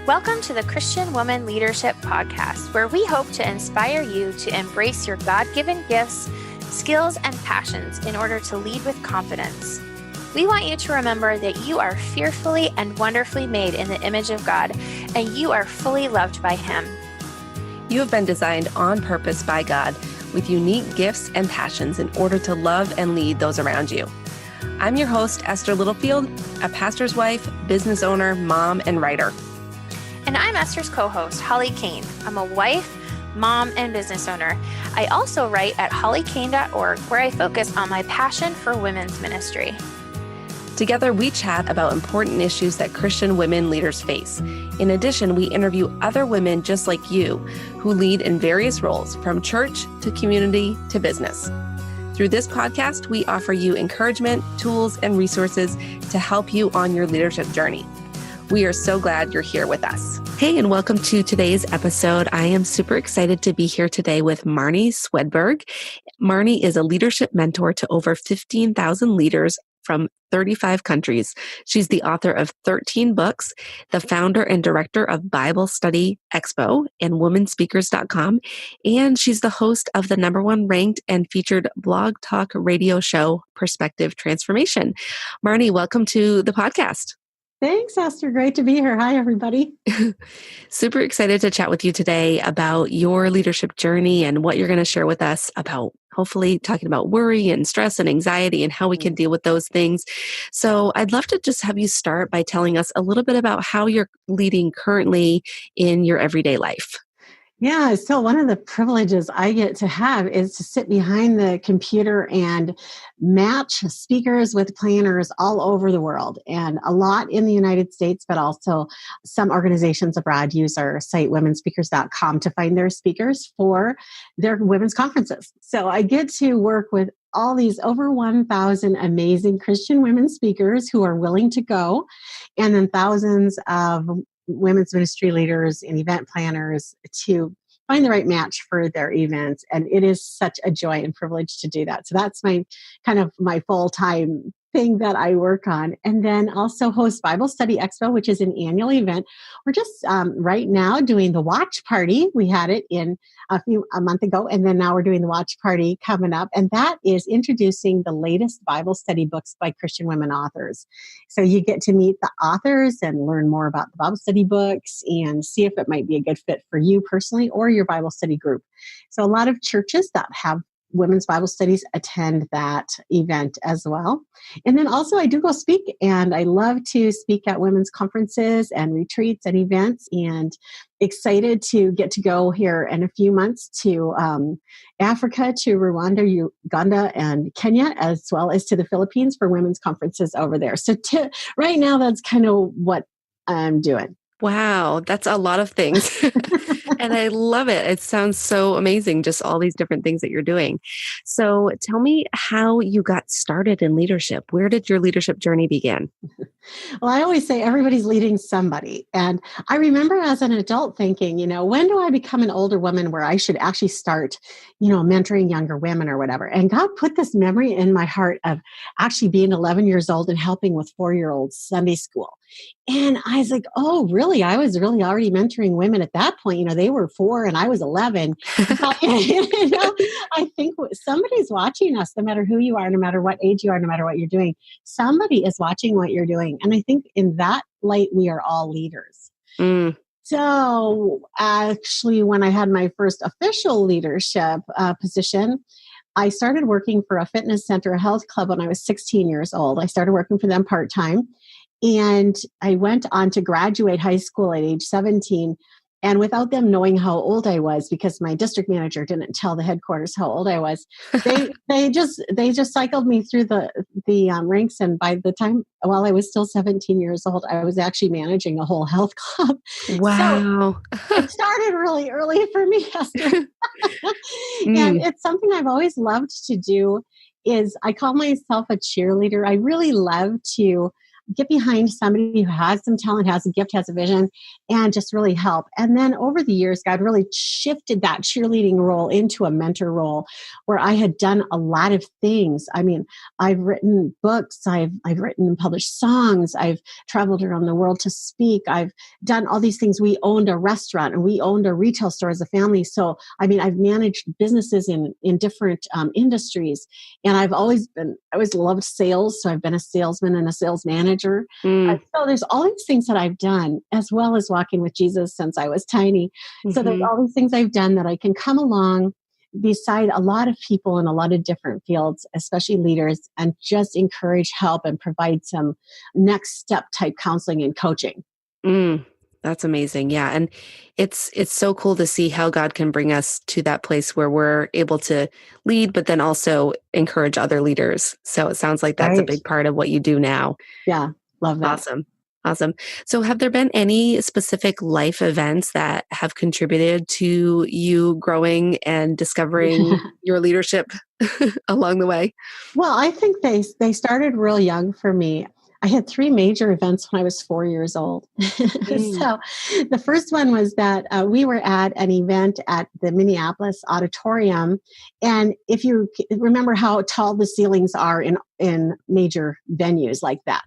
Welcome to the Christian Woman Leadership Podcast, where we hope to inspire you to embrace your God-given gifts, skills, and passions in order to lead with confidence. We want you to remember that you are fearfully and wonderfully made in the image of God, and you are fully loved by Him. You have been designed on purpose by God with unique gifts and passions in order to love and lead those around you. I'm your host, Esther Littlefield, a pastor's wife, business owner, mom, and writer. And I'm Esther's co-host, Holly Kane. I'm a wife, mom, and business owner. I also write at hollykane.org, where I focus on my passion for women's ministry. Together, we chat about important issues that Christian women leaders face. In addition, we interview other women just like you who lead in various roles, from church to community to business. Through this podcast, we offer you encouragement, tools, and resources to help you on your leadership journey. We are so glad you're here with us. Hey, and welcome to today's episode. I am super excited to be here today with Marnie Swedberg. Marnie is a leadership mentor to over 15,000 leaders from 35 countries. She's the author of 13 books, the founder and director of Bible Expo and womenspeakers.com, and she's the host of the #1 ranked and featured blog talk radio show, Perspective Transformation. Marnie, welcome to the podcast. Thanks, Esther. Great to be here. Hi, everybody. Super excited to chat with you today about your leadership journey and what you're going to share with us about, hopefully talking about worry and stress and anxiety and how we can deal with those things. So I'd love to just have you start by telling us a little bit about how you're leading currently in your everyday life. Yeah, so one of the privileges I get to have is to sit behind the computer and match speakers with planners all over the world, and a lot in the United States, but also some organizations abroad use our site, womenspeakers.com, to find their speakers for their women's conferences. So I get to work with all these over 1,000 amazing Christian women speakers who are willing to go, and then thousands of women's ministry leaders and event planners to find the right match for their events. And it is such a joy and privilege to do that. So that's my kind of my full-time thing that I work on. And then also host Bible Expo, which is an annual event. We're just right now doing the watch party. We had it in a month ago, and then now we're doing the watch party coming up. And that is introducing the latest Bible study books by Christian women authors. So you get to meet the authors and learn more about the Bible study books and see if it might be a good fit for you personally or your Bible study group. So a lot of churches that have women's Bible studies attend that event as well. And then also I do go speak, and I love to speak at women's conferences and retreats and events, and excited to get to go here in a few months to Africa, to Rwanda, Uganda, and Kenya, as well as to the Philippines for women's conferences over there. So right now, that's kind of what I'm doing. Wow, that's a lot of things. And I love it. It sounds so amazing, just all these different things that you're doing. So tell me how you got started in leadership. Where did your leadership journey begin? Well, I always say everybody's leading somebody. And I remember as an adult thinking, when do I become an older woman where I should actually start, mentoring younger women or whatever? And God put this memory in my heart of actually being 11 years old and helping with 4-year-olds Sunday school. And I was like, oh, really? I was really already mentoring women at that point. They were 4 and I was 11. I think somebody's watching us, no matter who you are, no matter what age you are, no matter what you're doing. Somebody is watching what you're doing. And I think in that light, we are all leaders. Mm. So actually, when I had my first official leadership position, I started working for a fitness center, a health club, when I was 16 years old. I started working for them part-time. And I went on to graduate high school at age 17. And without them knowing how old I was, because my district manager didn't tell the headquarters how old I was, they just cycled me through the ranks. And by the time, while I was still 17 years old, I was actually managing a whole health club. Wow. So it started really early for me, Esther. And it's something I've always loved to do. Is I call myself a cheerleader. I really love to get behind somebody who has some talent, has a gift, has a vision, and just really help. And then over the years, God really shifted that cheerleading role into a mentor role where I had done a lot of things. I mean, I've written books, I've written and published songs, I've traveled around the world to speak, I've done all these things. We owned a restaurant and we owned a retail store as a family. So, I mean, I've managed businesses in different industries. And I always loved sales. So I've been a salesman and a sales manager. So there's all these things that I've done, as well as walking with Jesus since I was tiny. So there's all these things I've done that I can come along beside a lot of people in a lot of different fields, especially leaders, and just encourage, help, and provide some next step type counseling and coaching. That's amazing. Yeah. And it's so cool to see how God can bring us to that place where we're able to lead, but then also encourage other leaders. So it sounds like that's a big part of what you do now. Yeah. Love that. Awesome. So have there been any specific life events that have contributed to you growing and discovering your leadership along the way? Well, I think they started real young for me. I had 3 major events when I was 4 years old. So the first one was that we were at an event at the Minneapolis auditorium. And if you remember how tall the ceilings are in major venues like that.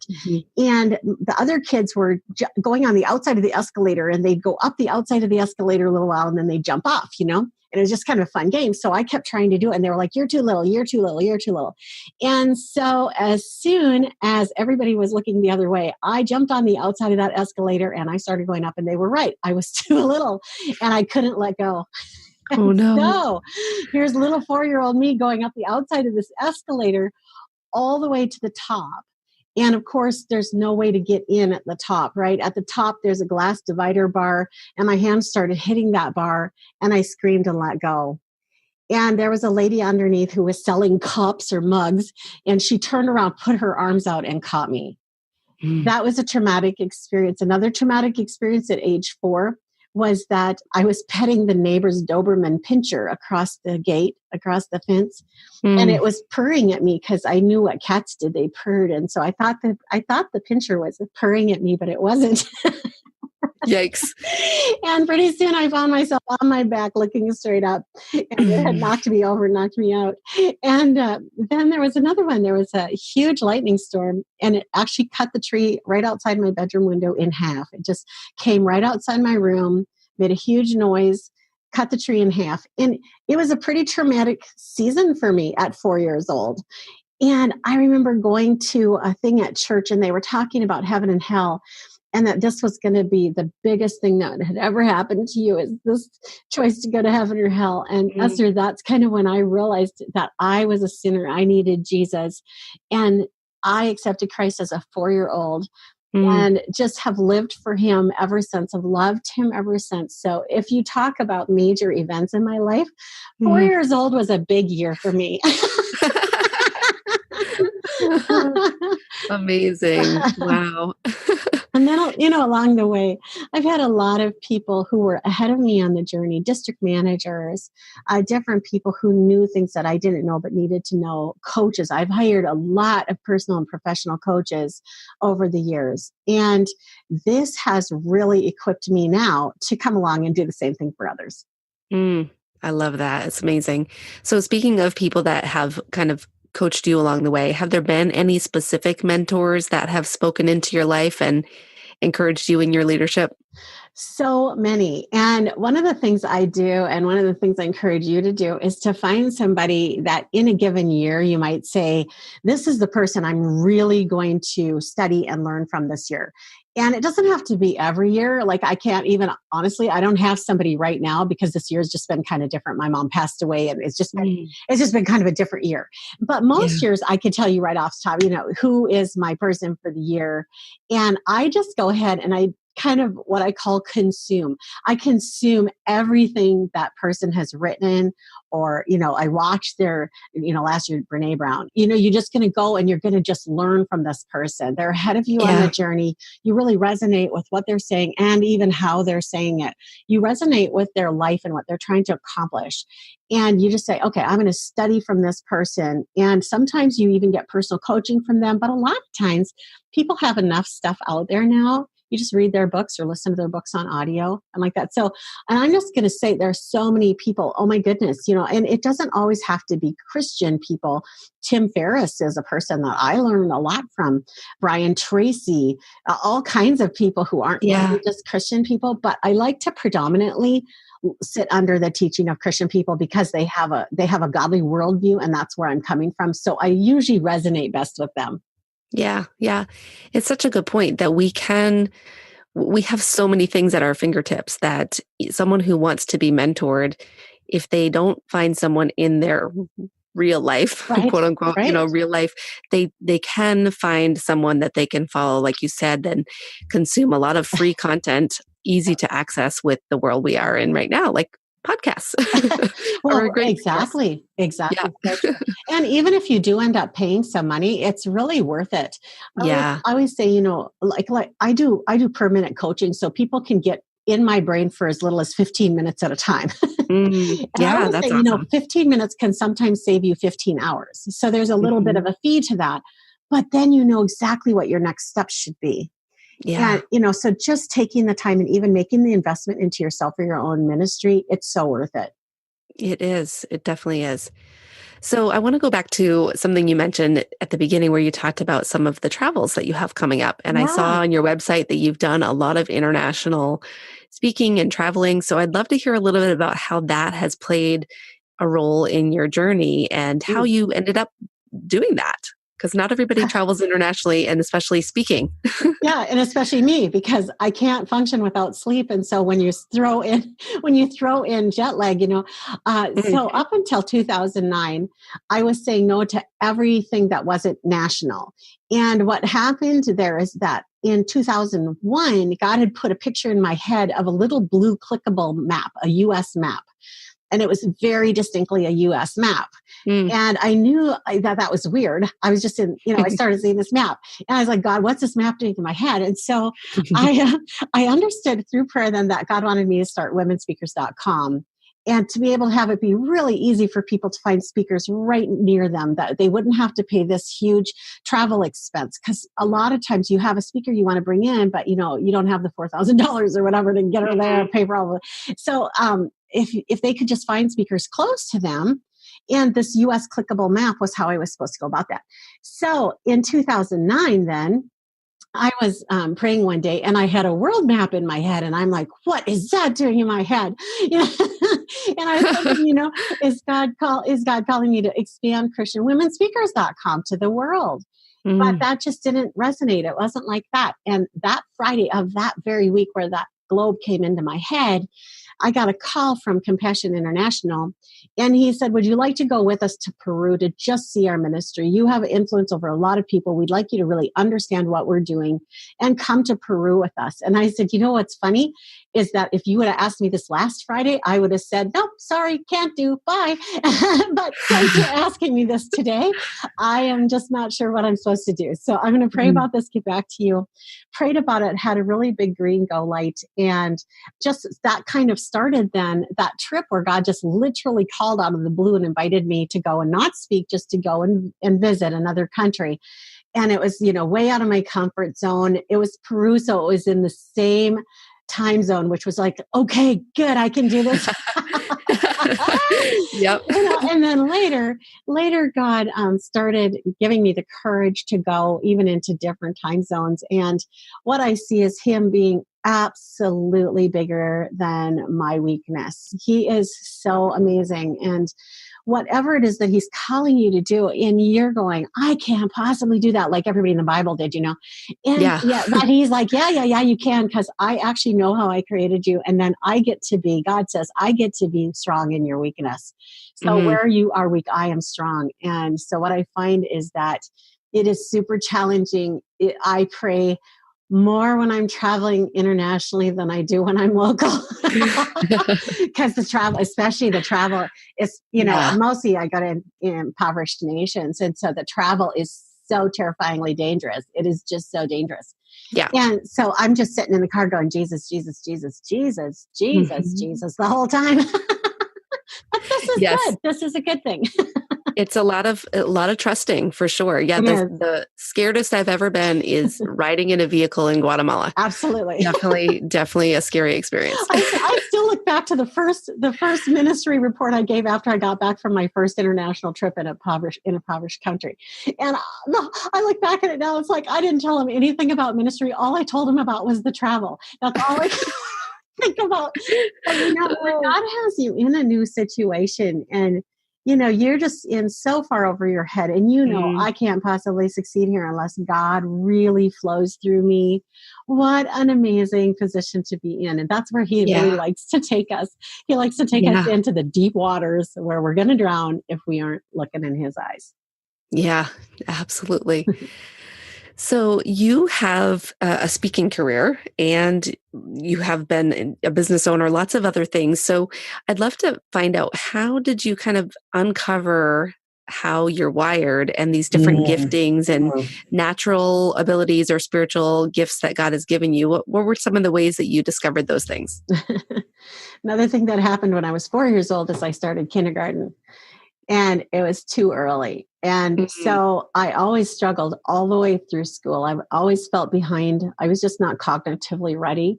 And the other kids were going on the outside of the escalator, and they'd go up the outside of the escalator a little while and then they'd jump off, And it was just kind of a fun game. So I kept trying to do it. And they were like, you're too little, you're too little, you're too little. And so as soon as everybody was looking the other way, I jumped on the outside of that escalator and I started going up, and they were right. I was too little and I couldn't let go. Oh no. So here's little 4-year-old me going up the outside of this escalator all the way to the top. And of course, there's no way to get in at the top, right? At the top, there's a glass divider bar, and my hands started hitting that bar, and I screamed and let go. And there was a lady underneath who was selling cups or mugs, and she turned around, put her arms out, and caught me. That was a traumatic experience. Another traumatic experience at age 4 was that I was petting the neighbor's Doberman pinscher across the gate, across the fence. And it was purring at me because I knew what cats did. They purred. And so I thought the pinscher was purring at me, but it wasn't. Yikes. And pretty soon I found myself on my back looking straight up, and it had knocked me over, knocked me out. And then there was another one. There was a huge lightning storm, and it actually cut the tree right outside my bedroom window in half. It just came right outside my room, made a huge noise, cut the tree in half. And it was a pretty traumatic season for me at 4 years old. And I remember going to a thing at church, and they were talking about heaven and hell. And that this was going to be the biggest thing that had ever happened to you, is this choice to go to heaven or hell. And Esther, that's kind of when I realized that I was a sinner. I needed Jesus. And I accepted Christ as a 4-year-old and just have lived for him ever since. I've loved him ever since. So if you talk about major events in my life, 4 years old was a big year for me. Amazing. Wow. And then, along the way, I've had a lot of people who were ahead of me on the journey, district managers, different people who knew things that I didn't know but needed to know, coaches. I've hired a lot of personal and professional coaches over the years. And this has really equipped me now to come along and do the same thing for others. I love that. It's amazing. So speaking of people that have kind of coached you along the way, have there been any specific mentors that have spoken into your life and encouraged you in your leadership? So many. And one of the things I do, and one of the things I encourage you to do, is to find somebody that in a given year, you might say, this is the person I'm really going to study and learn from this year. And it doesn't have to be every year. Like I can't even, honestly, I don't have somebody right now because this year has just been kind of different. My mom passed away, and it's just been kind of a different year. But most years I could tell you right off the top, who is my person for the year. And I just go ahead and kind of what I call consume. I consume everything that person has written, or, I watched their, last year, Brene Brown, you're just going to go and you're going to just learn from this person. They're ahead of you on the journey. You really resonate with what they're saying and even how they're saying it. You resonate with their life and what they're trying to accomplish. And you just say, okay, I'm going to study from this person. And sometimes you even get personal coaching from them. But a lot of times people have enough stuff out there now. You just read their books or listen to their books on audio and like that. So, and I'm just going to say there are so many people, oh my goodness, and it doesn't always have to be Christian people. Tim Ferriss is a person that I learned a lot from. Brian Tracy, all kinds of people who aren't really just Christian people, but I like to predominantly sit under the teaching of Christian people because they have a godly worldview, and that's where I'm coming from. So I usually resonate best with them. Yeah. Yeah. It's such a good point that we have so many things at our fingertips that someone who wants to be mentored, if they don't find someone in their real life, quote unquote, real life, they can find someone that they can follow, like you said, and consume a lot of free content, easy to access with the world we are in right now, like podcasts. Well, exactly. Yeah. And even if you do end up paying some money, it's really worth it. I always say, like I do per minute coaching, so people can get in my brain for as little as 15 minutes at a time. That's awesome. 15 minutes can sometimes save you 15 hours. So there's a little bit of a fee to that, but then you know exactly what your next steps should be. Yeah. And, so just taking the time and even making the investment into yourself or your own ministry, it's so worth it. It is. It definitely is. So I want to go back to something you mentioned at the beginning where you talked about some of the travels that you have coming up. And I saw on your website that you've done a lot of international speaking and traveling. So I'd love to hear a little bit about how that has played a role in your journey and how you ended up doing that. Because not everybody travels internationally, and especially speaking. Yeah, and especially me, because I can't function without sleep. And so when you throw in jet lag, so up until 2009, I was saying no to everything that wasn't national. And what happened there is that in 2001, God had put a picture in my head of a little blue clickable map, a U.S. map. And it was very distinctly a U.S. map. And I knew that was weird. I was just I started seeing this map. And I was like, God, what's this map doing to my head? And so I understood through prayer then that God wanted me to start womenspeakers.com. And to be able to have it be really easy for people to find speakers right near them, that they wouldn't have to pay this huge travel expense. Because a lot of times you have a speaker you want to bring in, but you don't have the $4,000 or whatever to get her there and pay for all of it. So if they could just find speakers close to them, and this U.S. clickable map was how I was supposed to go about that. So in 2009, then I was praying one day, and I had a world map in my head, and I'm like, "What is that doing in my head?" And I was thinking, is God calling me to expand ChristianWomenSpeakers.com to the world? But that just didn't resonate. It wasn't like that. And that Friday of that very week, where that globe came into my head, I got a call from Compassion International, and he said, would you like to go with us to Peru to just see our ministry? You have influence over a lot of people. We'd like you to really understand what we're doing and come to Peru with us. And I said, what's funny is that if you would have asked me this last Friday, I would have said, nope, sorry, can't do, bye. But since you're asking me this today, I am just not sure what I'm supposed to do. So I'm going to pray about this, get back to you. Prayed about it, had a really big green go light. And just that kind of started then that trip where God just literally called out of the blue and invited me to go and not speak, just to go and visit another country. And it was, way out of my comfort zone. It was Peru, so it was in the same time zone, which was like, okay, good, I can do this. Yep. And then later God started giving me the courage to go even into different time zones. And what I see is him being absolutely bigger than my weakness. He is so amazing. And whatever it is that he's calling you to do, and you're going, I can't possibly do that like everybody in the Bible did, And but he's like, yeah, you can, because I actually know how I created you. And then God says, I get to be strong in your weakness. So where you are weak, I am strong. And so what I find is that it is super challenging. I pray more when I'm traveling internationally than I do when I'm local. Because the travel, especially the travel is, Yeah. mostly I got in impoverished nations. And so the travel is so terrifyingly dangerous. It is just so dangerous. Yeah. And so I'm just sitting in the car going, Jesus, Jesus, Jesus, Jesus, Jesus, Mhm. Jesus the whole time. But this is Yes. good. This is a good thing. It's a lot of trusting for sure. Yeah, It is. the scaredest I've ever been is riding in a vehicle in Guatemala. Absolutely. Definitely a scary experience. I still look back to the first ministry report I gave after I got back from my first international trip in a impoverished country, and I look back at it now. It's like I didn't tell him anything about ministry. All I told him about was the travel. That's all I could think about. But when God has you in a new situation, and you're just in so far over your head, and I can't possibly succeed here unless God really flows through me. What an amazing position to be in. And that's where he really likes to take us. He likes to take us into the deep waters where we're going to drown if we aren't looking in his eyes. Yeah, absolutely. So you have a speaking career and you have been a business owner, lots of other things. So I'd love to find out, how did you kind of uncover how you're wired and these different giftings and natural abilities or spiritual gifts that God has given you? What were some of the ways that you discovered those things? Another thing that happened when I was 4 years old is I started kindergarten. And it was too early. And so I always struggled all the way through school. I always felt behind. I was just not cognitively ready.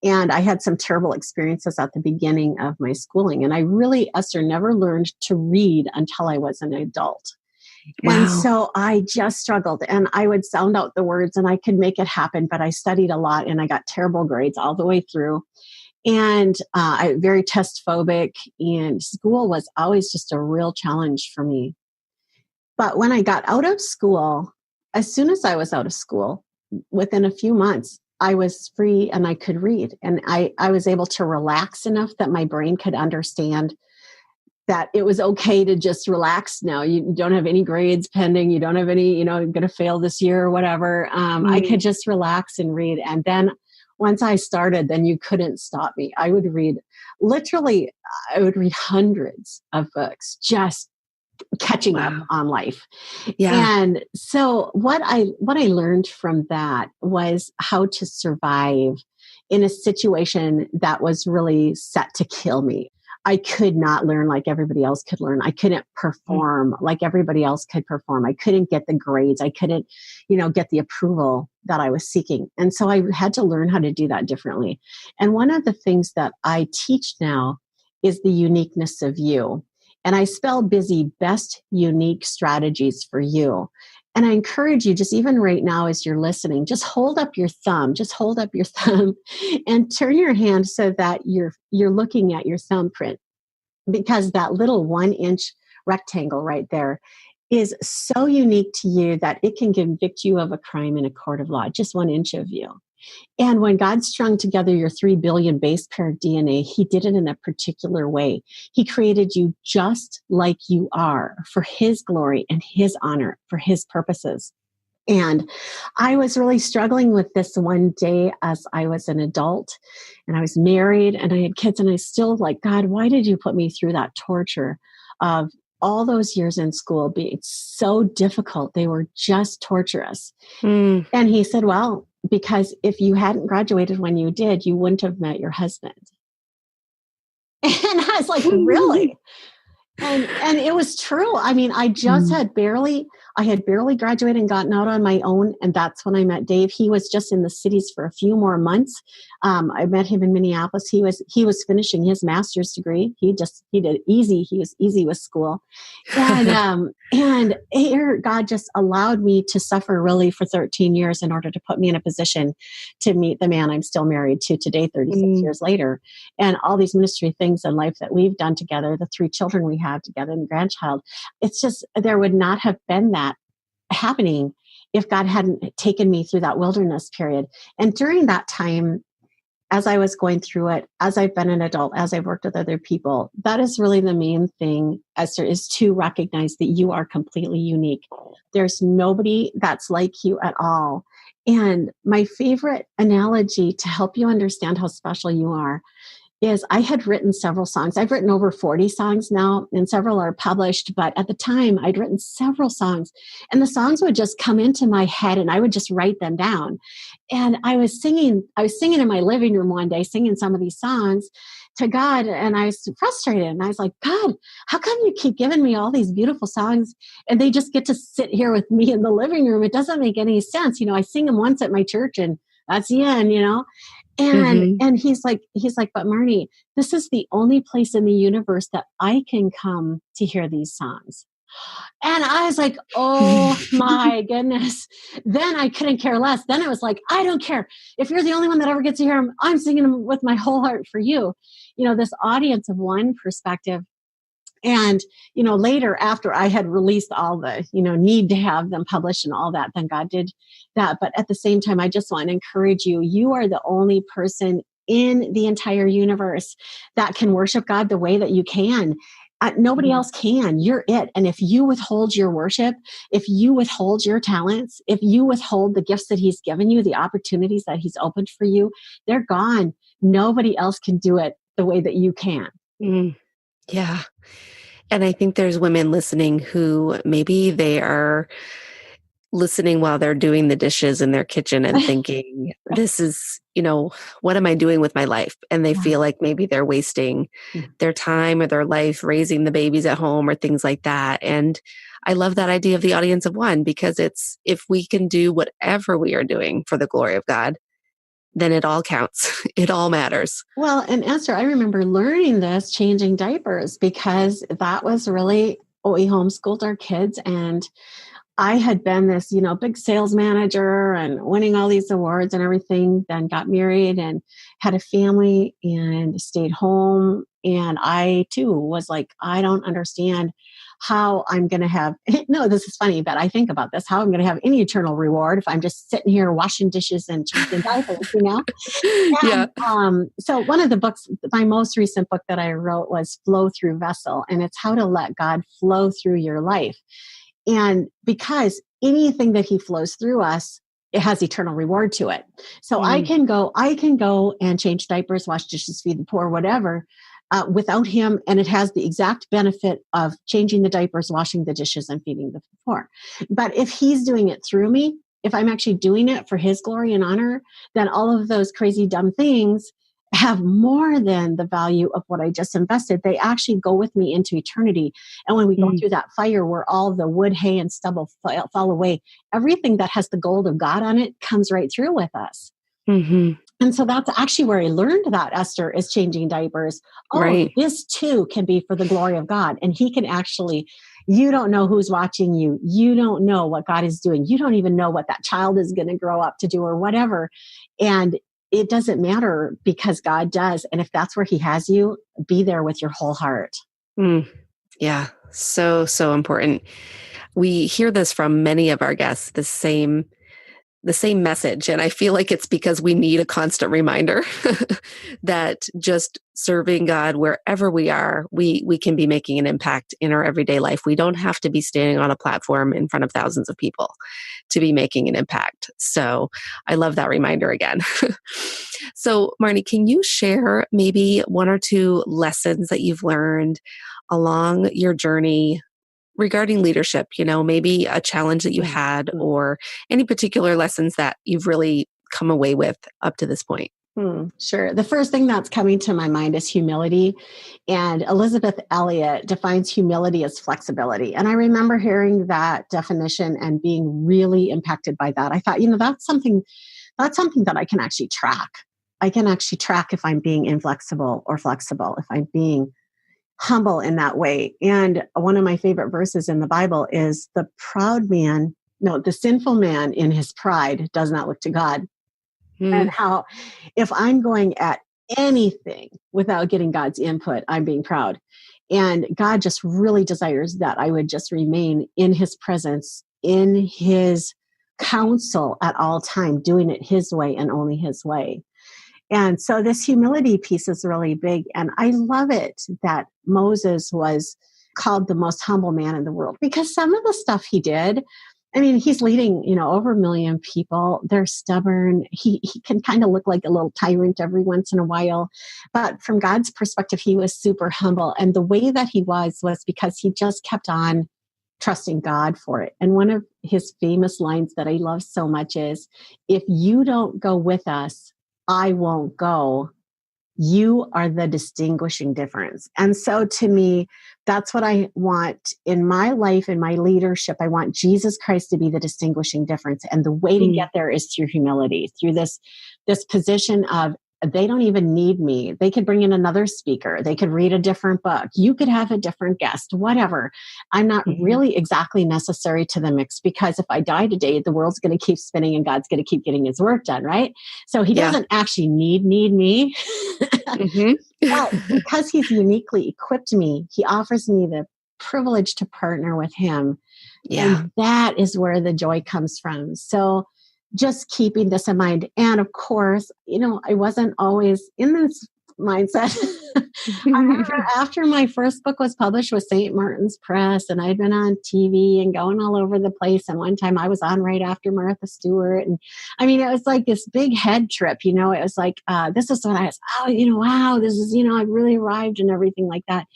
And I had some terrible experiences at the beginning of my schooling. And I really, Esther, never learned to read until I was an adult. Wow. And so I just struggled, and I would sound out the words and I could make it happen. But I studied a lot and I got terrible grades all the way through. And I very test phobic, and school was always just a real challenge for me. But when I got out of school, as soon as I was out of school, within a few months, I was free and I could read. And I was able to relax enough that my brain could understand that it was okay to just relax now. You don't have any grades pending. You don't have any, I'm going to fail this year or whatever. I could just relax and read. And then once I started, then you couldn't stop me. I would read hundreds of books, just catching up on life. Yeah. And so what I learned from that was how to survive in a situation that was really set to kill me. I could not learn like everybody else could learn. I couldn't perform like everybody else could perform. I couldn't get the grades. I couldn't, get the approval that I was seeking. And so I had to learn how to do that differently. And one of the things that I teach now is the uniqueness of you. And I spell busy, best unique strategies for you. And I encourage you, just even right now as you're listening, just hold up your thumb and turn your hand so that you're looking at your thumbprint, because that little 1-inch rectangle right there is so unique to you that it can convict you of a crime in a court of law, just 1 inch of you. And when God strung together your 3 billion base pair of DNA, he did it in a particular way. He created you just like you are for his glory and his honor, for his purposes. And I was really struggling with this one day as I was an adult and I was married and I had kids, and I still like, God, why did you put me through that torture of all those years in school being so difficult? They were just torturous. And he said, well, because if you hadn't graduated when you did, you wouldn't have met your husband. And I was like, really? And it was true. I mean, I just had barely graduated and gotten out on my own. And that's when I met Dave. He was just in the cities for a few more months. I met him in Minneapolis. He was finishing his master's degree. He did easy. He was easy with school. And here God just allowed me to suffer really for 13 years in order to put me in a position to meet the man I'm still married to today, 36 years later. And all these ministry things in life that we've done together, the 3 children we have together and grandchild, it's just, there would not have been that happening if God hadn't taken me through that wilderness period. And during that time, as I was going through it, as I've been an adult, as I've worked with other people, that is really the main thing, Esther, is to recognize that you are completely unique. There's nobody that's like you at all. And my favorite analogy to help you understand how special you are is I had written several songs. I've written over 40 songs now, and several are published. But at the time, I'd written several songs, and the songs would just come into my head, and I would just write them down. And I was singing in my living room one day, singing some of these songs to God, and I was frustrated. And I was like, God, how come you keep giving me all these beautiful songs, and they just get to sit here with me in the living room? It doesn't make any sense. I sing them once at my church, and that's the end. And he's like, but Marnie, this is the only place in the universe that I can come to hear these songs. And I was like, oh my goodness. Then I couldn't care less. Then it was like, I don't care. If you're the only one that ever gets to hear them, I'm singing them with my whole heart for you. This audience of one perspective. And, later after I had released all the, need to have them published and all that, then God did that. But at the same time, I just want to encourage you. You are the only person in the entire universe that can worship God the way that you can. Nobody else can. You're it. And if you withhold your worship, if you withhold your talents, if you withhold the gifts that he's given you, the opportunities that he's opened for you, they're gone. Nobody else can do it the way that you can. Yeah. And I think there's women listening who maybe they are listening while they're doing the dishes in their kitchen and thinking, this is, what am I doing with my life? And they feel like maybe they're wasting their time or their life raising the babies at home or things like that. And I love that idea of the audience of one, because it's, if we can do whatever we are doing for the glory of God, then it all counts. It all matters. Well, and Esther, I remember learning this, changing diapers, because that was really, we homeschooled our kids, and I had been this, big sales manager and winning all these awards and everything, then got married and had a family and stayed home. And I too was like, I don't understand how I'm going to have, no, this is funny, but I think about this, how I'm going to have any eternal reward if I'm just sitting here washing dishes and changing diapers, Yeah. So one of the books, my most recent book that I wrote was Flow Through Vessel, and it's how to let God flow through your life. And because anything that he flows through us, it has eternal reward to it. So I can go and change diapers, wash dishes, feed the poor, whatever, without him. And it has the exact benefit of changing the diapers, washing the dishes, and feeding the poor. But if he's doing it through me, if I'm actually doing it for his glory and honor, then all of those crazy, dumb things have more than the value of what I just invested. They actually go with me into eternity. And when we go through that fire where all the wood, hay, and stubble fall away, everything that has the gold of God on it comes right through with us. And so that's actually where I learned that, Esther, is changing diapers. This too can be for the glory of God. And he can actually, you don't know who's watching you. You don't know what God is doing. You don't even know what that child is going to grow up to do or whatever. And it doesn't matter, because God does. And if that's where he has you, be there with your whole heart. Yeah. So, so important. We hear this from many of our guests, the same message. And I feel like it's because we need a constant reminder that just serving God wherever we are, we can be making an impact in our everyday life. We don't have to be standing on a platform in front of thousands of people to be making an impact. So I love that reminder again. So Marnie, can you share maybe one or two lessons that you've learned along your journey regarding leadership, maybe a challenge that you had, or any particular lessons that you've really come away with up to this point? Sure. The first thing that's coming to my mind is humility. And Elizabeth Elliot defines humility as flexibility. And I remember hearing that definition and being really impacted by that. I thought, that's something that I can actually track. I can actually track if I'm being inflexible or flexible, if I'm being humble in that way. And one of my favorite verses in the Bible is the sinful man in his pride does not look to God. And how if I'm going at anything without getting God's input, I'm being proud. And God just really desires that I would just remain in his presence, in his counsel at all time, doing it his way and only his way. And so this humility piece is really big. And I love it that Moses was called the most humble man in the world, because some of the stuff he did I mean, he's leading, over 1 million people. They're stubborn. He can kind of look like a little tyrant every once in a while. But from God's perspective, he was super humble. And the way that he was because he just kept on trusting God for it. And one of his famous lines that I love so much is, if you don't go with us, I won't go. You are the distinguishing difference. And so to me, that's what I want in my life, in my leadership. I want Jesus Christ to be the distinguishing difference. And the way to get there is through humility, through this position of, they don't even need me. They could bring in another speaker. They could read a different book. You could have a different guest, whatever. I'm not really exactly necessary to the mix, because if I die today, the world's going to keep spinning and God's going to keep getting his work done, right? So he doesn't actually need me. But because he's uniquely equipped me, he offers me the privilege to partner with him. Yeah. And that is where the joy comes from. So just keeping this in mind. And of course, I wasn't always in this mindset. I remember after my first book was published with St. Martin's Press, and I'd been on TV and going all over the place. And one time I was on right after Martha Stewart. And I mean, it was like this big head trip, it was like, this is when I was, wow, this is, I've really arrived and everything like that.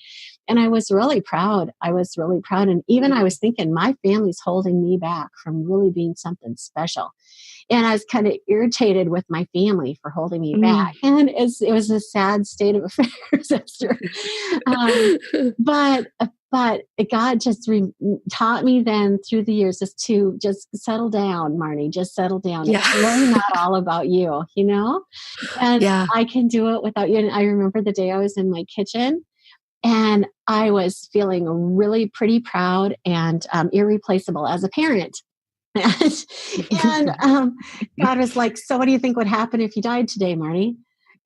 And I was really proud. And even I was thinking, my family's holding me back from really being something special. And I was kind of irritated with my family for holding me back. And it was a sad state of affairs, Esther. But God just taught me then through the years to just settle down, Marnie, just settle down. Yeah. It's really not all about you, And I can do it without you. And I remember the day I was in my kitchen, and I was feeling really pretty proud and irreplaceable as a parent. And God was like, so what do you think would happen if you died today, Marnie?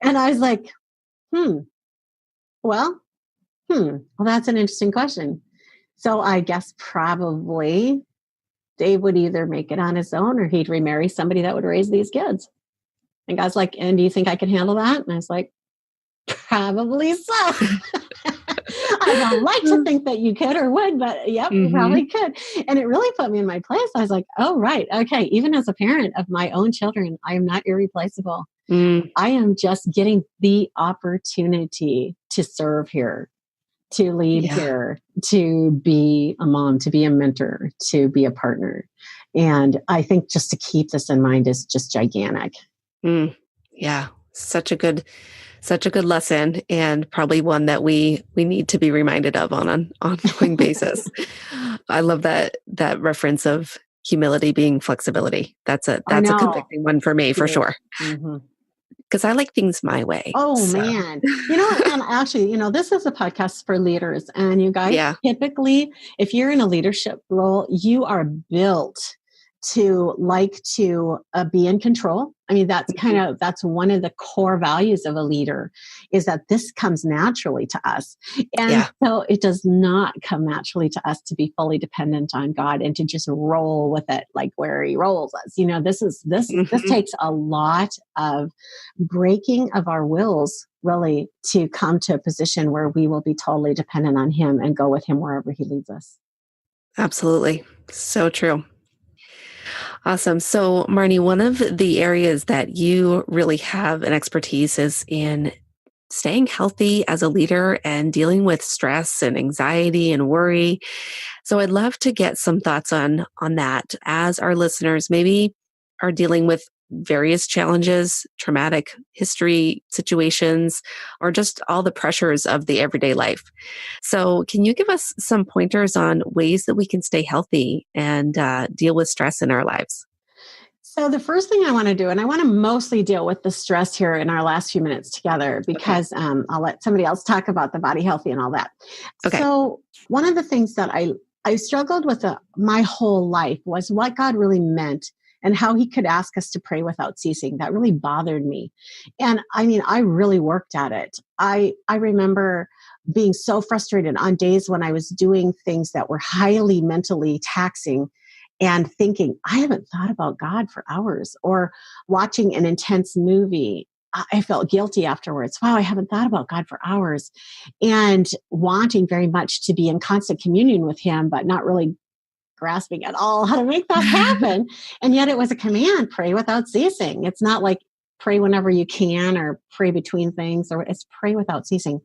And I was like, well, that's an interesting question. So I guess probably Dave would either make it on his own, or he'd remarry somebody that would raise these kids. And God's like, and do you think I can handle that? And I was like, probably so. I don't like to think that you could or would, but yep, you probably could. And it really put me in my place. I was like, oh, right. Okay. Even as a parent of my own children, I am not irreplaceable. I am just getting the opportunity to serve here, to lead here, to be a mom, to be a mentor, to be a partner. And I think just to keep this in mind is just gigantic. Yeah. Such a good lesson, and probably one that we need to be reminded of on an ongoing basis. I love that reference of humility being flexibility. That's a convicting one for me, for sure. Because I like things my way. Man. And actually, this is a podcast for leaders, and you guys, typically, if you're in a leadership role, you are built to be in control. I mean, that's one of the core values of a leader, is that this comes naturally to us. And so it does not come naturally to us to be fully dependent on God and to just roll with it like where he rolls us. This takes a lot of breaking of our wills, really, to come to a position where we will be totally dependent on him and go with him wherever he leads us. Absolutely. So true. Awesome. So, Marnie, one of the areas that you really have an expertise is in staying healthy as a leader and dealing with stress and anxiety and worry. So I'd love to get some thoughts on that, as our listeners maybe are dealing with various challenges, traumatic history situations, or just all the pressures of the everyday life. So can you give us some pointers on ways that we can stay healthy and deal with stress in our lives? So the first thing I want to do, and I want to mostly deal with the stress here in our last few minutes together, because I'll let somebody else talk about the body healthy and all that. Okay. So one of the things that I struggled with my whole life was what God really meant and how he could ask us to pray without ceasing. That really bothered me. And I mean, I really worked at it. I remember being so frustrated on days when I was doing things that were highly mentally taxing and thinking, I haven't thought about God for hours, or watching an intense movie. I felt guilty afterwards. Wow, I haven't thought about God for hours, and wanting very much to be in constant communion with him, but not really grasping at all how to make that happen. And yet it was a command, pray without ceasing. It's not like pray whenever you can or pray between things, or it's pray without ceasing.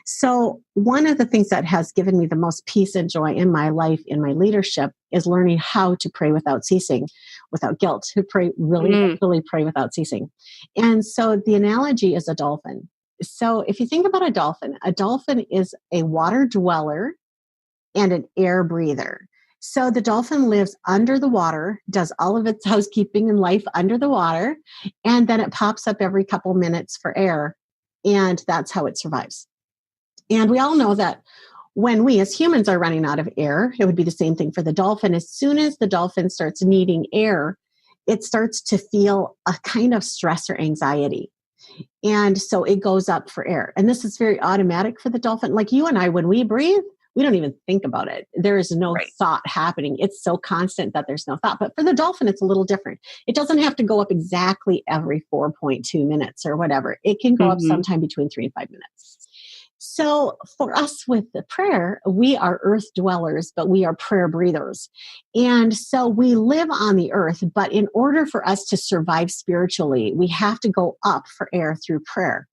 So one of the things that has given me the most peace and joy in my life, in my leadership, is learning how to pray without ceasing, without guilt, to pray really pray without ceasing. And so the analogy is a dolphin. So if you think about a dolphin is a water dweller and an air breather. So the dolphin lives under the water, does all of its housekeeping and life under the water, and then it pops up every couple minutes for air, and that's how it survives. And we all know that when we as humans are running out of air, it would be the same thing for the dolphin. As soon as the dolphin starts needing air, it starts to feel a kind of stress or anxiety. And so it goes up for air. And this is very automatic for the dolphin. Like you and I, when we breathe, we don't even think about it. There is no thought happening. It's so constant that there's no thought. But for the dolphin, it's a little different. It doesn't have to go up exactly every 4.2 minutes or whatever. It can go up sometime between 3 and 5 minutes. So for us with the prayer, we are earth dwellers, but we are prayer breathers. And so we live on the earth, but in order for us to survive spiritually, we have to go up for air through prayer.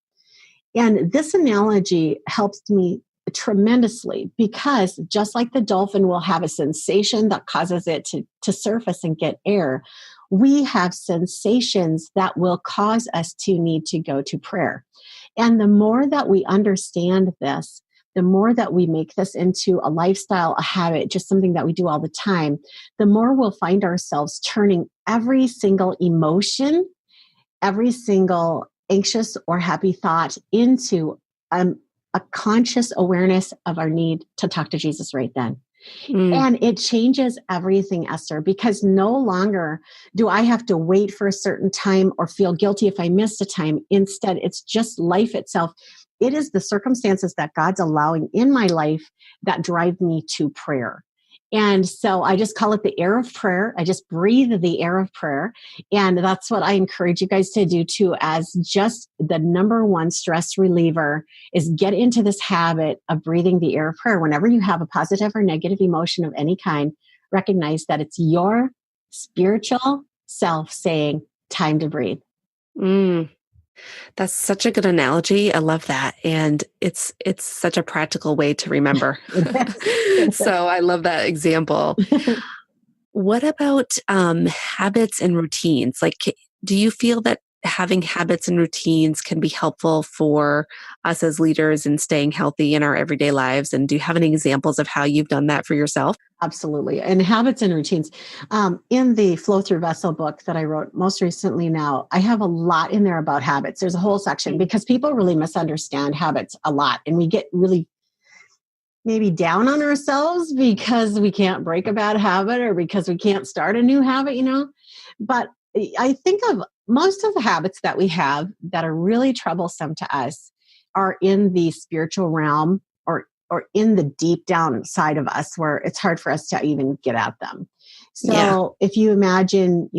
And this analogy helps me tremendously, because just like the dolphin will have a sensation that causes it to surface and get air, we have sensations that will cause us to need to go to prayer. And the more that we understand this, the more that we make this into a lifestyle, a habit, just something that we do all the time, the more we'll find ourselves turning every single emotion, every single anxious or happy thought into a conscious awareness of our need to talk to Jesus right then. And it changes everything, Esther, because no longer do I have to wait for a certain time or feel guilty if I missed a time. Instead, it's just life itself. It is the circumstances that God's allowing in my life that drive me to prayer. And so I just call it the air of prayer. I just breathe the air of prayer. And that's what I encourage you guys to do too, as just the number one stress reliever, is get into this habit of breathing the air of prayer. Whenever you have a positive or negative emotion of any kind, recognize that it's your spiritual self saying, time to breathe. That's such a good analogy. I love that. And it's such a practical way to remember. So I love that example. What about habits and routines? Like, do you feel that having habits and routines can be helpful for us as leaders in staying healthy in our everyday lives? And do you have any examples of how you've done that for yourself? Absolutely. And habits and routines. In the Flow Through Vessel book that I wrote most recently now, I have a lot in there about habits. There's a whole section because people really misunderstand habits a lot. And we get really maybe down on ourselves because we can't break a bad habit or because we can't start a new habit, But I think of most of the habits that we have that are really troublesome to us are in the spiritual realm or in the deep down side of us where it's hard for us to even get at them. So if you imagine,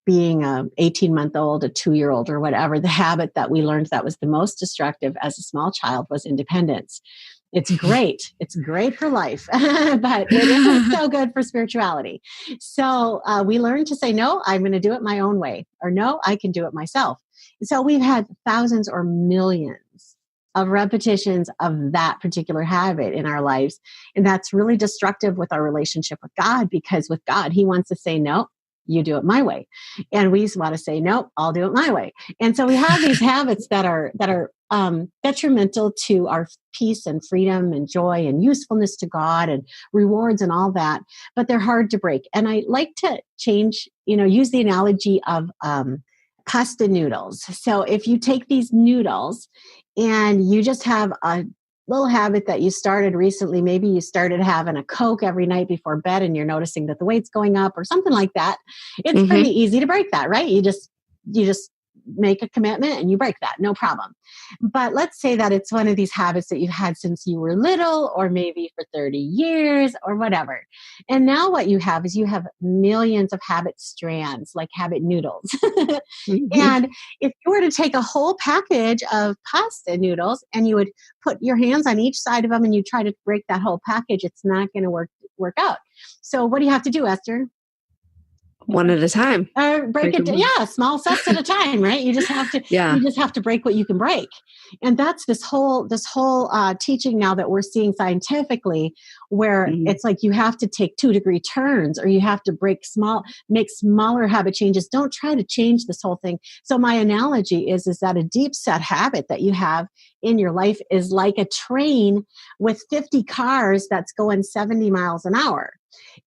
being a 18-month-old, a 2-year-old or whatever, the habit that we learned that was the most destructive as a small child was independence. It's great. It's great for life, but it isn't so good for spirituality. So we learned to say, no, I'm going to do it my own way, or no, I can do it myself. And so we've had thousands or millions of repetitions of that particular habit in our lives. And that's really destructive with our relationship with God, because with God, he wants to say, no, you do it my way. And we want to say, no, I'll do it my way. And so we have these habits that are detrimental to our peace and freedom and joy and usefulness to God and rewards and all that, but they're hard to break. And I like to use the analogy of pasta noodles. So if you take these noodles and you just have a little habit that you started recently, maybe you started having a Coke every night before bed and you're noticing that the weight's going up or something like that, it's pretty easy to break that, right? You just make a commitment and you break that, no problem. But let's say that it's one of these habits that you've had since you were little, or maybe for 30 years or whatever. And now what you have is you have millions of habit strands, like habit noodles. And if you were to take a whole package of pasta noodles and you would put your hands on each side of them and you try to break that whole package, it's not going to work work out. So what do you have to do, Esther? One at a time. Break it. Yeah. Small steps at a time, right? You just have to, you just have to break what you can break. And that's this whole teaching now that we're seeing scientifically, where it's like, you have to take 2-degree turns, or you have to make smaller habit changes. Don't try to change this whole thing. So my analogy is that a deep set habit that you have in your life is like a train with 50 cars that's going 70 miles an hour.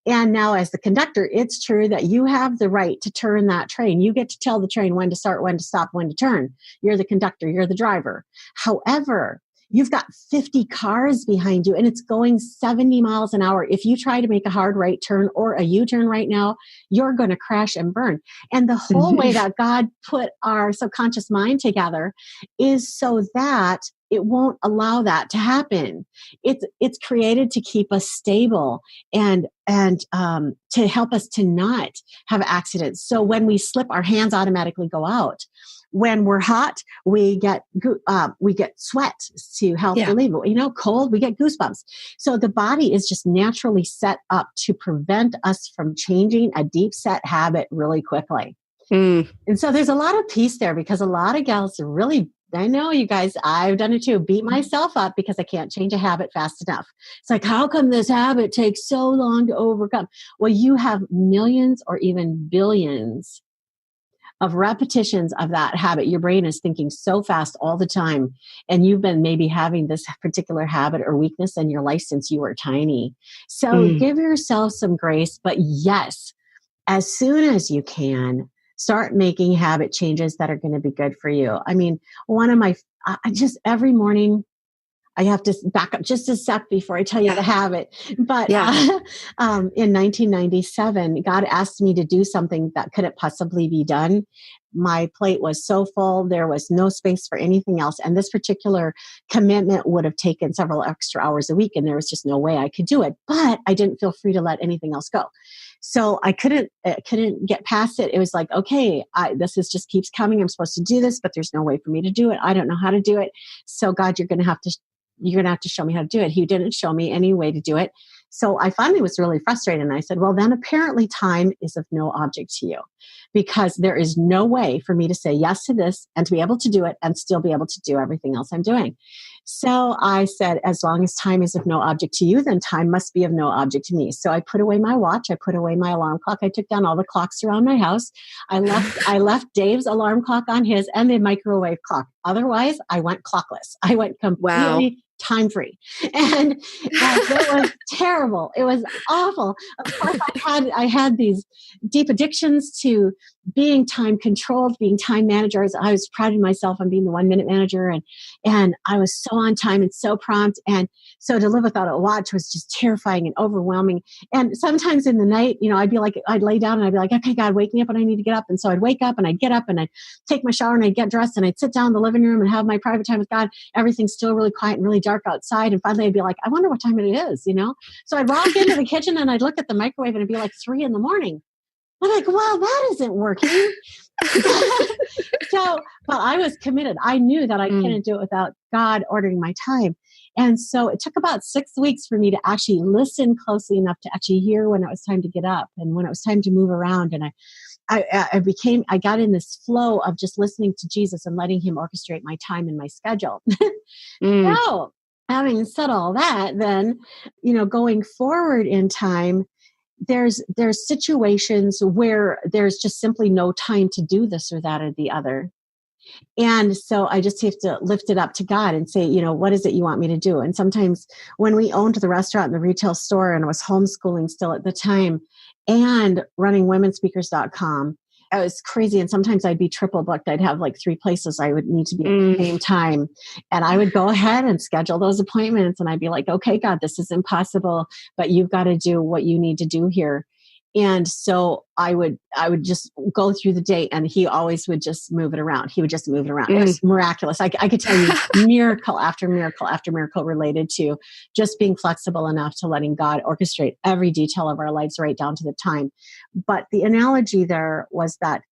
And now as the conductor, it's true that you have the right to turn that train. You get to tell the train when to start, when to stop, when to turn. You're the conductor, you're the driver. However, you've got 50 cars behind you and it's going 70 miles an hour. If you try to make a hard right turn or a U-turn right now, you're going to crash and burn. And the whole way that God put our subconscious mind together is so that it won't allow that to happen. It's created to keep us stable and to help us to not have accidents. So when we slip, our hands automatically go out. When we're hot, we get sweat to help relieve it. Cold, we get goosebumps. So the body is just naturally set up to prevent us from changing a deep set habit really quickly. And so there's a lot of peace there, because a lot of gals are really, I know you guys, I've done it too, beat myself up because I can't change a habit fast enough. It's like, how come this habit takes so long to overcome? Well, you have millions or even billions of repetitions of that habit. Your brain is thinking so fast all the time. And you've been maybe having this particular habit or weakness in your life since you were tiny. So give yourself some grace. But yes, as soon as you can, start making habit changes that are going to be good for you. I mean, every morning, I have to back up just a sec before I tell you the habit. But in 1997, God asked me to do something that couldn't possibly be done. My plate was so full, there was no space for anything else. And this particular commitment would have taken several extra hours a week, and there was just no way I could do it. But I didn't feel free to let anything else go. So I couldn't get past it. It was like, okay, this is just keeps coming. I'm supposed to do this, but there's no way for me to do it. I don't know how to do it. So God, you're going to have to show me how to do it. He didn't show me any way to do it. So I finally was really frustrated. And I said, well, then apparently time is of no object to you, because there is no way for me to say yes to this and to be able to do it and still be able to do everything else I'm doing. So I said, as long as time is of no object to you, then time must be of no object to me. So I put away my watch. I put away my alarm clock. I took down all the clocks around my house. I left Dave's alarm clock on his and the microwave clock. Otherwise, I went clockless. I went completely time free. And it was terrible. It was awful. Of course, I had these deep addictions to being time controlled, being time manager. I was priding myself on being the 1-minute manager, and I was so on time and so prompt. And so to live without a watch was just terrifying and overwhelming. And sometimes in the night, I'd lay down and I'd be like, okay, God, wake me up when I need to get up. And so I'd wake up and I'd get up and I'd take my shower and I'd get dressed and I'd sit down in the living room and have my private time with God. Everything's still really quiet and really dark outside. And finally I'd be like, I wonder what time it is, So I'd walk into the kitchen and I'd look at the microwave and it'd be like 3 a.m. I'm like, wow, that isn't working. But I was committed. I knew that I couldn't do it without God ordering my time. And so it took about 6 weeks for me to actually listen closely enough to actually hear when it was time to get up and when it was time to move around. And I got in this flow of just listening to Jesus and letting him orchestrate my time and my schedule. So having said all that, then, going forward in time, there's situations where there's just simply no time to do this or that or the other. And so I just have to lift it up to God and say, what is it you want me to do? And sometimes when we owned the restaurant and the retail store and I was homeschooling still at the time and running womenspeakers.com, it was crazy. And sometimes I'd be triple booked. I'd have like 3 places I would need to be at the same time. And I would go ahead and schedule those appointments. And I'd be like, okay, God, this is impossible, but you've got to do what you need to do here. And so I would just go through the day and he always would just move it around. He would just move it around. It was miraculous. I could tell you miracle after miracle after miracle related to just being flexible enough to letting God orchestrate every detail of our lives right down to the time. But the analogy there was that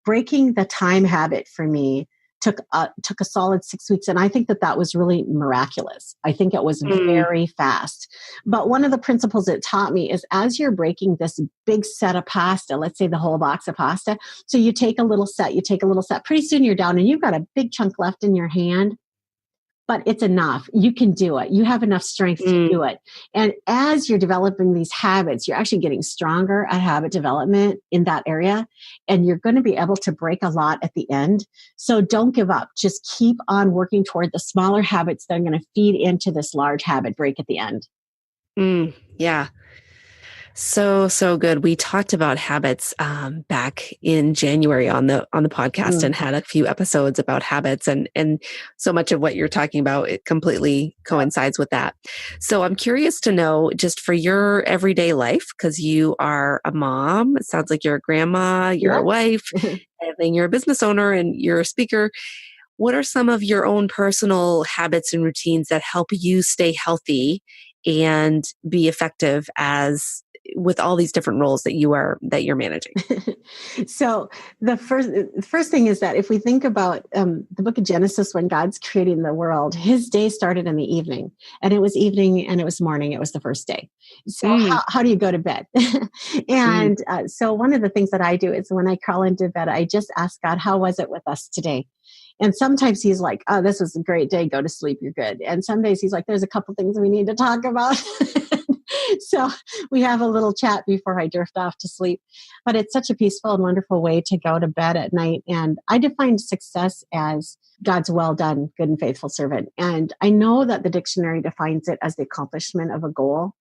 breaking the time habit for me took a solid 6 weeks. And I think that was really miraculous. I think it was very fast. But one of the principles it taught me is as you're breaking this big set of pasta, let's say the whole box of pasta, so you take a little set, pretty soon you're down and you've got a big chunk left in your hand. But it's enough. You can do it. You have enough strength to do it. And as you're developing these habits, you're actually getting stronger at habit development in that area. And you're going to be able to break a lot at the end. So don't give up. Just keep on working toward the smaller habits that are going to feed into this large habit break at the end. Yeah. So good. We talked about habits back in January on the podcast and had a few episodes about habits, and so much of what you're talking about, it completely coincides with that. So I'm curious to know, just for your everyday life, because you are a mom, it sounds like you're a grandma, you're a wife, and then you're a business owner and you're a speaker. What are some of your own personal habits and routines that help you stay healthy and be effective with all these different roles that you're managing? So the first thing is that if we think about the book of Genesis, when God's creating the world, his day started in the evening, and it was evening and it was morning. It was the first day. So how do you go to bed? And so one of the things that I do is when I crawl into bed, I just ask God, how was it with us today? And sometimes he's like, oh, this was a great day. Go to sleep. You're good. And some days he's like, there's a couple things we need to talk about. So we have a little chat before I drift off to sleep. But it's such a peaceful and wonderful way to go to bed at night. And I define success as God's well done, good and faithful servant. And I know that the dictionary defines it as the accomplishment of a goal.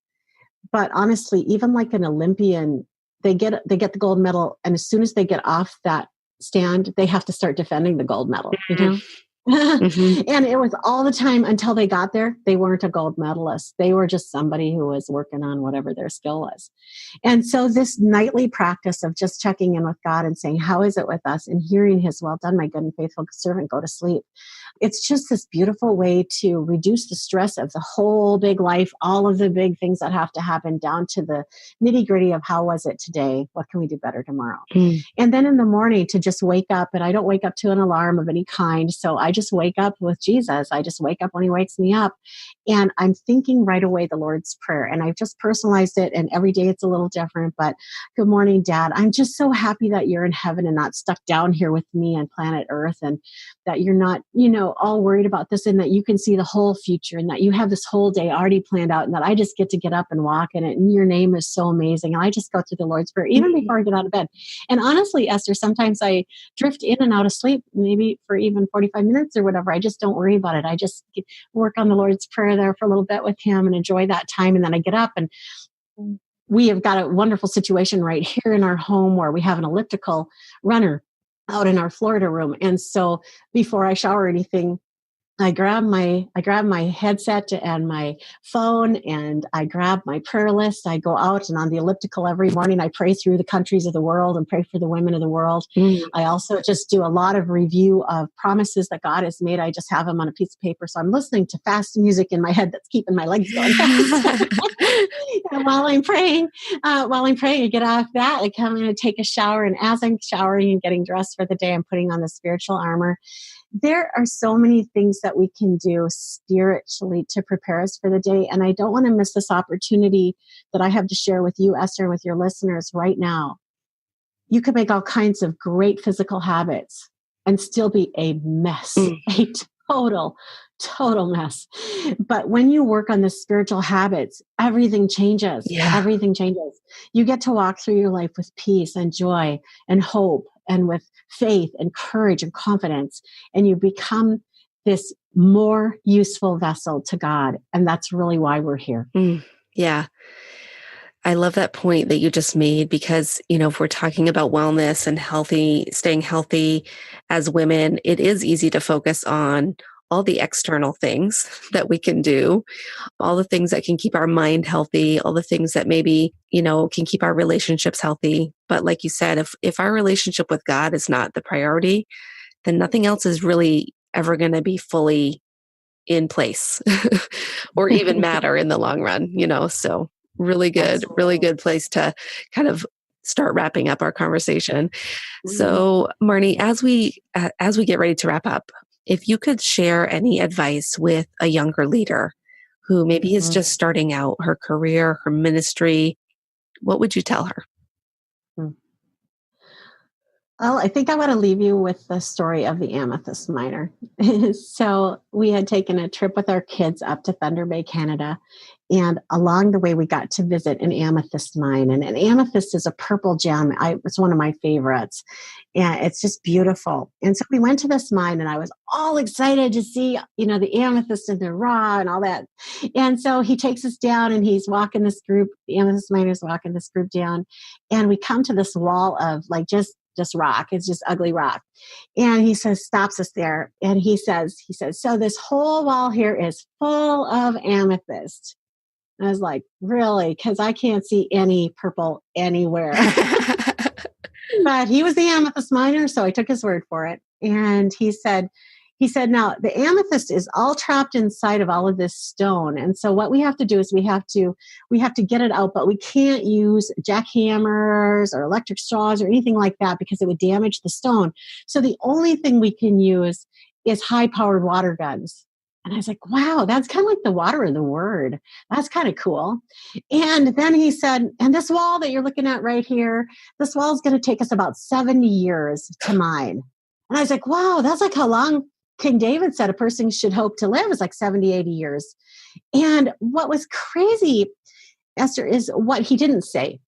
But honestly, even like an Olympian, they get the gold medal. And as soon as they get off that stand, they have to start defending the gold medal, you know? And it was all the time until they got there. They weren't a gold medalist. They were just somebody who was working on whatever their skill was. And so this nightly practice of just checking in with God and saying, how is it with us? And hearing his well done, my good and faithful servant, go to sleep. It's just this beautiful way to reduce the stress of the whole big life, all of the big things that have to happen, down to the nitty gritty of how was it today? What can we do better tomorrow? And then in the morning to just wake up, and I don't wake up to an alarm of any kind. So I just wake up with Jesus. I just wake up when he wakes me up, and I'm thinking right away the Lord's Prayer. And I've just personalized it, and every day it's a little different. But good morning, Dad. I'm just so happy that you're in heaven and not stuck down here with me on planet Earth, and that you're not, all worried about this, and that you can see the whole future, and that you have this whole day already planned out, and that I just get to get up and walk in it. And your name is so amazing. And I just go through the Lord's Prayer even before I get out of bed. And honestly, Esther, sometimes I drift in and out of sleep, maybe for even 45 minutes or whatever. I just don't worry about it. I just work on the Lord's Prayer there for a little bit with him and enjoy that time. And then I get up, and we have got a wonderful situation right here in our home where we have an elliptical runner out in our Florida room. And so before I shower or anything, I grab my headset and my phone, and I grab my prayer list. I go out, and on the elliptical every morning, I pray through the countries of the world and pray for the women of the world. I also just do a lot of review of promises that God has made. I just have them on a piece of paper. So I'm listening to fast music in my head that's keeping my legs going fast. And while I'm praying, I get off that. I come in and take a shower. And as I'm showering and getting dressed for the day, I'm putting on the spiritual armor. There are so many things that we can do spiritually to prepare us for the day. And I don't want to miss this opportunity that I have to share with you, Esther, and with your listeners right now. You could make all kinds of great physical habits and still be a mess, a total mess. But when you work on the spiritual habits, everything changes. Yeah. Everything changes. You get to walk through your life with peace and joy and hope, and with faith and courage and confidence. And you become this more useful vessel to God. And that's really why we're here. Yeah. I love that point that you just made, because, if we're talking about wellness and staying healthy as women, it is easy to focus on all the external things that we can do, all the things that can keep our mind healthy, all the things that maybe, can keep our relationships healthy. But like you said, if our relationship with God is not the priority, then nothing else is really ever going to be fully in place or even matter in the long run, so really good, Absolutely. really good place to kind of start wrapping up our conversation. Mhm. So, Marnie, as we get ready to wrap up, if you could share any advice with a younger leader who maybe is Mhm. just starting out her career, her ministry, what would you tell her? Mhm. Well, I think I want to leave you with the story of the amethyst miner. So we had taken a trip with our kids up to Thunder Bay, Canada. And along the way, we got to visit an amethyst mine. And an amethyst is a purple gem. It's one of my favorites. And it's just beautiful. And so we went to this mine and I was all excited to see, the amethyst in the raw and all that. And so he takes us down and he's walking this group, the amethyst miners walking this group down. And we come to this wall of like just rock. It's just ugly rock. And he says, stops us there. And he says, so this whole wall here is full of amethyst. And I was like, really? Because I can't see any purple anywhere. But he was the amethyst miner, so I took his word for it. And he said, now the amethyst is all trapped inside of all of this stone. And so what we have to do is we have to get it out, but we can't use jackhammers or electric straws or anything like that because it would damage the stone. So the only thing we can use is high-powered water guns. And I was like, wow, that's kind of like the water of the word. That's kind of cool. And then he said, and this wall that you're looking at right here, this wall is going to take us about 70 years to mine. And I was like, wow, that's like how long King David said a person should hope to live is like 70, 80 years. And what was crazy, Esther, is what he didn't say.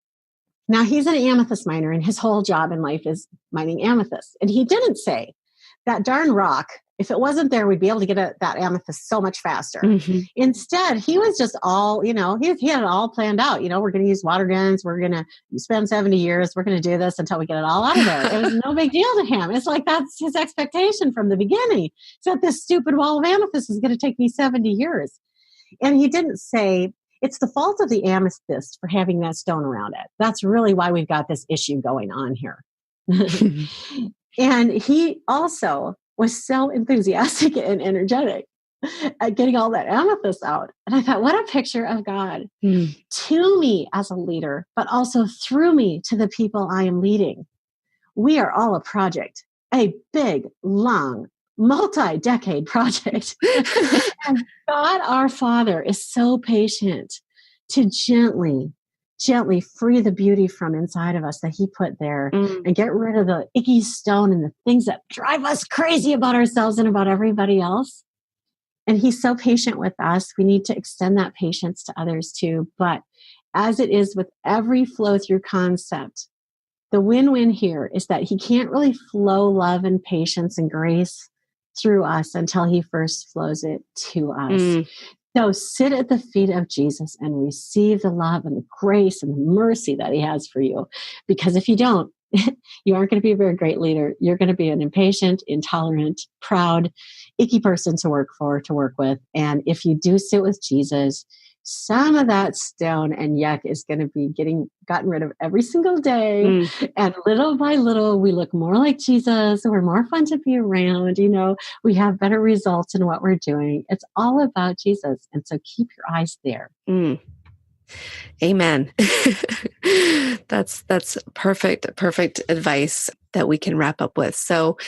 Now, he's an amethyst miner, and his whole job in life is mining amethyst. And he didn't say that darn rock, if it wasn't there, we'd be able to get that amethyst so much faster. Mm-hmm. Instead, he was just all, he had it all planned out. We're going to use water guns. We're going to spend 70 years. We're going to do this until we get it all out of there. It was no big deal to him. It's like that's his expectation from the beginning. So this stupid wall of amethyst is going to take me 70 years. And he didn't say, it's the fault of the amethyst for having that stone around it. That's really why we've got this issue going on here. And he also was so enthusiastic and energetic at getting all that amethyst out. And I thought, what a picture of God to me as a leader, but also through me to the people I am leading. We are all a project, a big, long, multi-decade project. And God, our Father, is so patient to gently free the beauty from inside of us that he put there and get rid of the icky stone and the things that drive us crazy about ourselves and about everybody else. And he's so patient with us. We need to extend that patience to others too. But as it is with every flow through concept, the win-win here is that he can't really flow love and patience and grace through us until he first flows it to us. So sit at the feet of Jesus and receive the love and the grace and the mercy that he has for you. Because if you don't, you aren't going to be a very great leader. You're going to be an impatient, intolerant, proud, icky person to work with. And if you do sit with Jesus, some of that stone and yuck is going to be gotten rid of every single day. And little by little, we look more like Jesus. We're more fun to be around. We have better results in what we're doing. It's all about Jesus. And so keep your eyes there. Amen. That's perfect advice that we can wrap up with. So,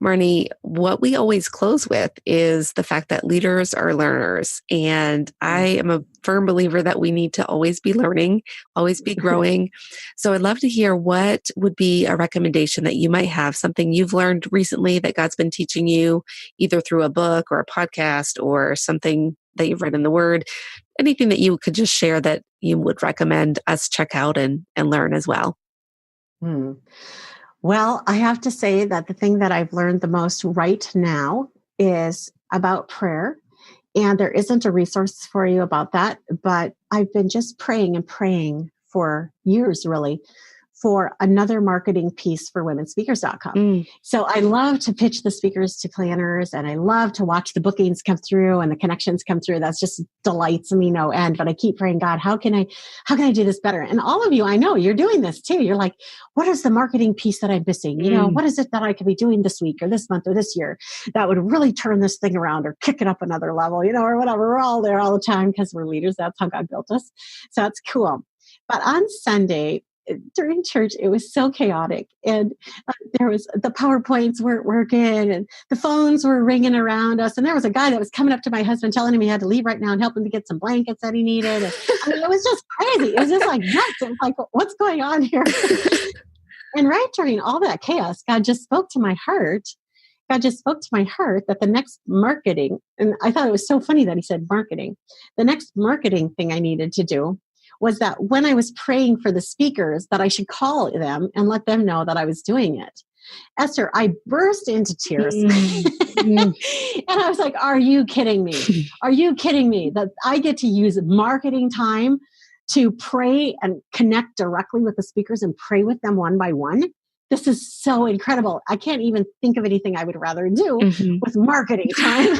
Marnie, what we always close with is the fact that leaders are learners. And I am a firm believer that we need to always be learning, always be growing. So I'd love to hear what would be a recommendation that you might have, something you've learned recently that God's been teaching you, either through a book or a podcast or something that you've read in the Word, anything that you could just share that you would recommend us check out and learn as well. Well, I have to say that the thing that I've learned the most right now is about prayer. And there isn't a resource for you about that, but I've been just praying for years, really, for another marketing piece for womenspeakers.com. So I love to pitch the speakers to planners, and I love to watch the bookings come through and the connections come through. That's just delights me no end. But I keep praying, God, how can I do this better? And all of you, I know you're doing this too. You're like, what is the marketing piece that I'm missing? What is it that I could be doing this week or this month or this year that would really turn this thing around or kick it up another level, or whatever. We're all there all the time because we're leaders. That's how God built us. So it's cool. But on Sunday, during church, it was so chaotic. And the PowerPoints weren't working and the phones were ringing around us. And there was a guy that was coming up to my husband telling him he had to leave right now and help him to get some blankets that he needed. And, I mean, it was just crazy. It was just like nuts. It was like, what's going on here? And right during all that chaos, God just spoke to my heart. God just spoke to my heart that the next marketing, and I thought it was so funny that he said marketing, the next marketing thing I needed to do was that when I was praying for the speakers, that I should call them and let them know that I was doing it. Esther, I burst into tears. And I was like, are you kidding me? Are you kidding me that I get to use marketing time to pray and connect directly with the speakers and pray with them one by one? This is so incredible. I can't even think of anything I would rather do with marketing time.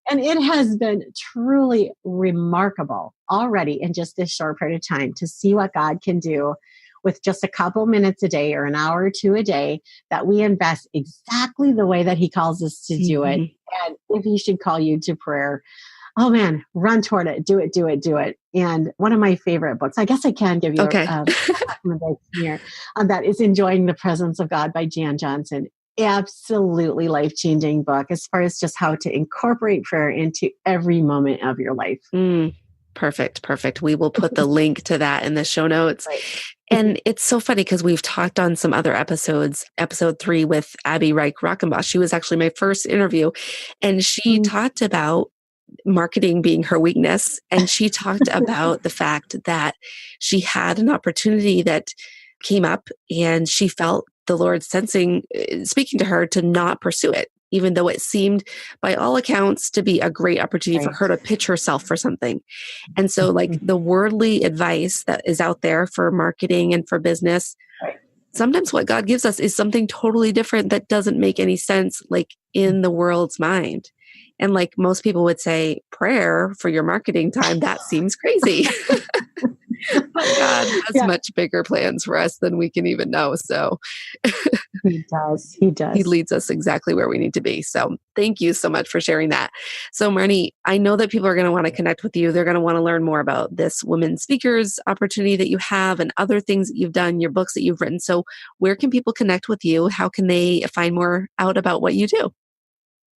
And it has been truly remarkable already in just this short period of time to see what God can do with just a couple minutes a day or an hour or two a day that we invest exactly the way that he calls us to do it. And if he should call you to prayer, oh man, run toward it. Do it, do it, do it. And one of my favorite books, I guess I can give you a recommendation here, that is Enjoying the Presence of God by Jan Johnson. Absolutely life-changing book as far as just how to incorporate prayer into every moment of your life. Perfect. We will put the link to that in the show notes. Right. And it's so funny because we've talked on some other episodes, episode 3 with Abby Reich-Rockenbach. She was actually my first interview, and she talked about marketing being her weakness. And she talked about the fact that she had an opportunity that came up and she felt the Lord speaking to her to not pursue it, even though it seemed by all accounts to be a great opportunity for her to pitch herself for something. And so like the worldly advice that is out there for marketing and for business, sometimes what God gives us is something totally different that doesn't make any sense, like in the world's mind. And like most people would say, prayer for your marketing time, that seems crazy. But God has much bigger plans for us than we can even know. So He does. He leads us exactly where we need to be. So thank you so much for sharing that. So Marnie, I know that people are going to want to connect with you. They're going to want to learn more about this women speakers opportunity that you have and other things that you've done, your books that you've written. So where can people connect with you? How can they find more out about what you do?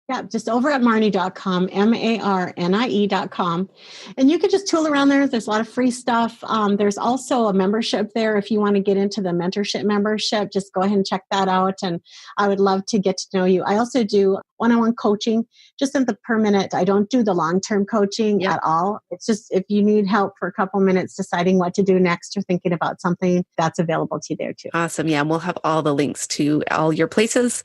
Yeah, just over at Marnie.com, Marnie.com. And you can just tool around there. There's a lot of free stuff. There's also a membership there. If you want to get into the mentorship membership, just go ahead and check that out. And I would love to get to know you. I also do one-on-one coaching, just in the per minute. I don't do the long-term coaching at all. It's just if you need help for a couple minutes deciding what to do next or thinking about something, that's available to you there too. Awesome. Yeah, and we'll have all the links to all your places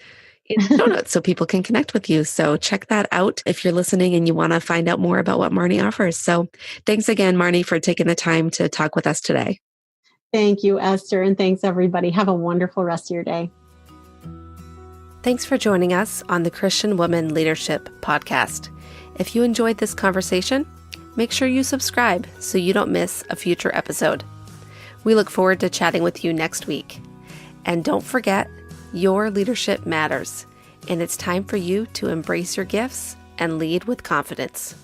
in show notes so people can connect with you. So check that out if you're listening and you want to find out more about what Marnie offers. So thanks again, Marnie, for taking the time to talk with us today. Thank you, Esther. And thanks, everybody. Have a wonderful rest of your day. Thanks for joining us on the Christian Woman Leadership Podcast. If you enjoyed this conversation, make sure you subscribe so you don't miss a future episode. We look forward to chatting with you next week. And don't forget, your leadership matters, and it's time for you to embrace your gifts and lead with confidence.